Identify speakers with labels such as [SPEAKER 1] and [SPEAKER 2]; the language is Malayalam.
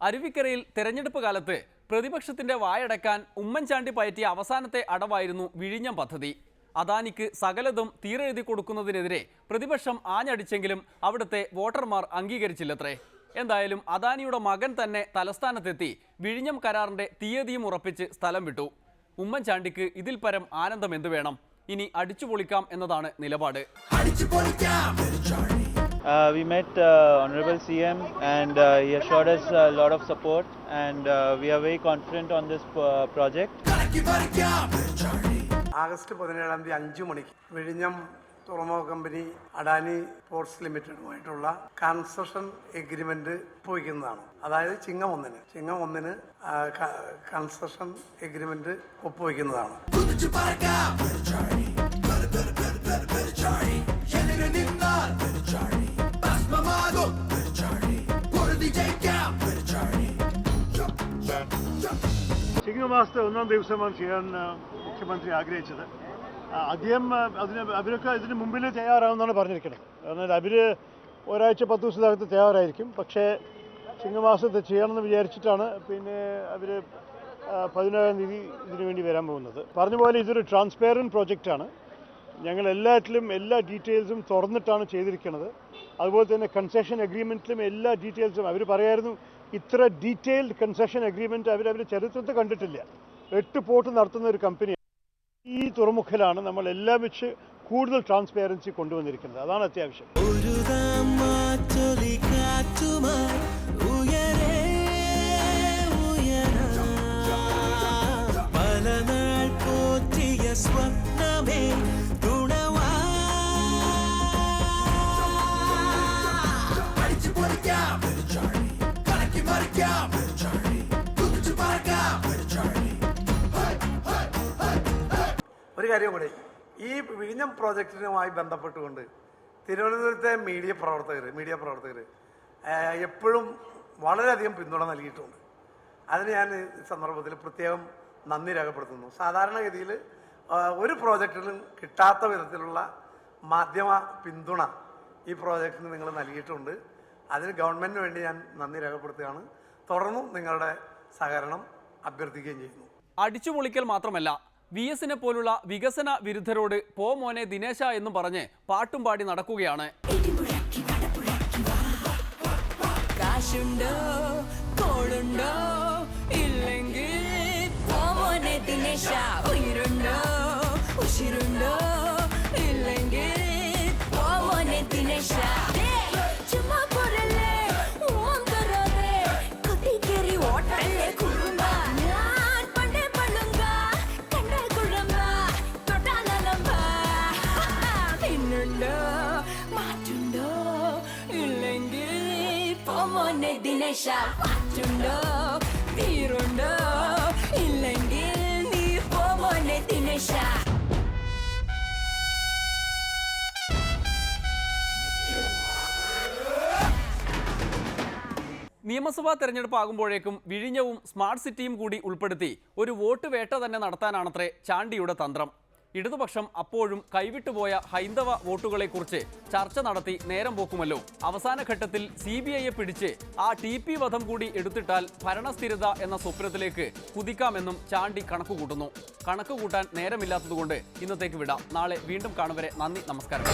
[SPEAKER 1] അരുവിക്കരയിൽ തെരഞ്ഞെടുപ്പ് കാലത്ത് പ്രതിപക്ഷത്തിന്റെ വായടക്കാൻ ഉമ്മൻചാണ്ടി പയറ്റിയ അവസാനത്തെ അടവായിരുന്നു വിഴിഞ്ഞം പദ്ധതി. അദാനിക്ക് സകലതും തീരെഴുതി കൊടുക്കുന്നതിനെതിരെ പ്രതിപക്ഷം ആഞ്ഞടിച്ചെങ്കിലും അവിടുത്തെ വോട്ടർമാർ അംഗീകരിച്ചില്ലത്രേ. എന്തായാലും അദാനിയുടെ മകൻ തന്നെ തലസ്ഥാനത്തെത്തി വിഴിഞ്ഞം കരാറിന്റെ തീയതിയും ഉറപ്പിച്ച് സ്ഥലം വിട്ടു. ഉമ്മൻചാണ്ടിക്ക് ഇതിൽ പരം ആനന്ദം എന്തു വേണം? ഇനി അടിച്ചുപൊളിക്കാം എന്നതാണ് നിലപാട്.
[SPEAKER 2] We met Honorable CM and he assured us a lot of support and we are very confident on this project.
[SPEAKER 3] August 17 5 മണിക്ക് വിഴിഞ്ഞം തുറമുഖ കമ്പനി അഡാനി പോർട്സ് ലിമിറ്റഡുമായിട്ടുള്ള കൺസഷൻ എഗ്രിമെന്റ് ഒപ്പുവയ്ക്കുന്നതാണ്. അതായത് ചിങ്ങം ഒന്നിന് കൺസഷൻ എഗ്രിമെന്റ് ഒപ്പുവയ്ക്കുന്നതാണ്.
[SPEAKER 4] ചിങ്ങമാസത്തെ 1-ാം ദിവസമാണ് ചെയ്യാൻ മുഖ്യമന്ത്രി ആഗ്രഹിച്ചത്. അദ്ദേഹം അവരൊക്കെ ഇതിന് മുമ്പിൽ തയ്യാറാവുമെന്നാണ് പറഞ്ഞിരിക്കുന്നത്. കാരണം അവർ ഒരാഴ്ച 10 ദിവസത്തിനകത്ത് തയ്യാറായിരിക്കും. പക്ഷേ ചിങ്ങമാസത്തെ ചെയ്യണമെന്ന് വിചാരിച്ചിട്ടാണ് പിന്നെ അവർ 17-ാം തീയതി ഇതിനു വേണ്ടി വരാൻ പോകുന്നത്. പറഞ്ഞ പോലെ ഇതൊരു ട്രാൻസ്പെറൻറ്റ് പ്രോജക്റ്റാണ്. ഞങ്ങൾ എല്ലാറ്റിലും എല്ലാ ഡീറ്റെയിൽസും തുറന്നിട്ടാണ് ചെയ്തിരിക്കുന്നത്. അതുപോലെ തന്നെ കൺസെഷൻ അഗ്രിമെൻറ്റിലും എല്ലാ ഡീറ്റെയിൽസും അവർ പറയായിരുന്നു, ഇത്ര ഡീറ്റെയിൽഡ് കൺസെഷൻ അഗ്രിമെൻറ്റ് അവർ ചരിത്രത്തിൽ കണ്ടിട്ടില്ല. 8 പോർട്ട് നടത്തുന്ന ഒരു കമ്പനി. ഈ തുറമുഖലാണ് നമ്മൾ എല്ലാം വെച്ച് കൂടുതൽ ട്രാൻസ്പെറൻസി കൊണ്ടുവന്നിരിക്കുന്നത്. അതാണ് അത്യാവശ്യം.
[SPEAKER 3] ഒരു കാര്യം കൂടി, ഈ വിഴിഞ്ഞം പ്രോജക്റ്റിനുമായി ബന്ധപ്പെട്ടുകൊണ്ട് തിരുവനന്തപുരത്തെ മീഡിയ പ്രവർത്തകർ എപ്പോഴും വളരെയധികം പിന്തുണ നൽകിയിട്ടുണ്ട്. അതിന് ഞാൻ ഈ സന്ദർഭത്തിൽ പ്രത്യേകം നന്ദി രേഖപ്പെടുത്തുന്നു. സാധാരണഗതിയിൽ ഒരു പ്രോജക്റ്റിലും കിട്ടാത്ത വിധത്തിലുള്ള മാധ്യമ പിന്തുണ ഈ പ്രോജക്റ്റിന് നിങ്ങൾ നൽകിയിട്ടുണ്ട്. അതിന് ഗവൺമെൻറ്റിന് വേണ്ടി ഞാൻ നന്ദി രേഖപ്പെടുത്തുകയാണ്. തുടർന്നും നിങ്ങളുടെ സഹകരണം അഭ്യർത്ഥിക്കുകയും ചെയ്യുന്നു.
[SPEAKER 1] അടിച്ചുപൊളിക്കൽ മാത്രമല്ല, VS-നെ പോലുള്ള വികസന വിരുദ്ധരോട് പോ മോനെ ദിനേശ എന്നും പറഞ്ഞ് പാട്ടും പാടി നടക്കുകയാണ്. നിയമസഭാ തെരഞ്ഞെടുപ്പ് ആകുമ്പോഴേക്കും വിഴിഞ്ഞവും സ്മാർട്ട് സിറ്റിയും കൂടി ഉൾപ്പെടുത്തി ഒരു വോട്ട് വേട്ട തന്നെ നടത്താനാണത്രേ ചാണ്ടിയുടെ തന്ത്രം. ഇടതുപക്ഷം അപ്പോഴും കൈവിട്ടുപോയ ഹൈന്ദവ വോട്ടുകളെക്കുറിച്ച് ചർച്ച നടത്തി നേരം പോക്കുമല്ലോ. അവസാന ഘട്ടത്തിൽ CBIയെ പിടിച്ച് ആ TP വധം കൂടി എടുത്തിട്ടാൽ ഭരണസ്ഥിരത എന്ന സ്വപ്നത്തിലേക്ക് കുതിക്കാമെന്നും ചാണ്ടി കണക്കുകൂട്ടുന്നു. കണക്കുകൂട്ടാൻ നേരമില്ലാത്തതുകൊണ്ട് ഇന്നത്തേക്ക് വിടാം. നാളെ വീണ്ടും കാണും വരെ നന്ദി, നമസ്കാരം.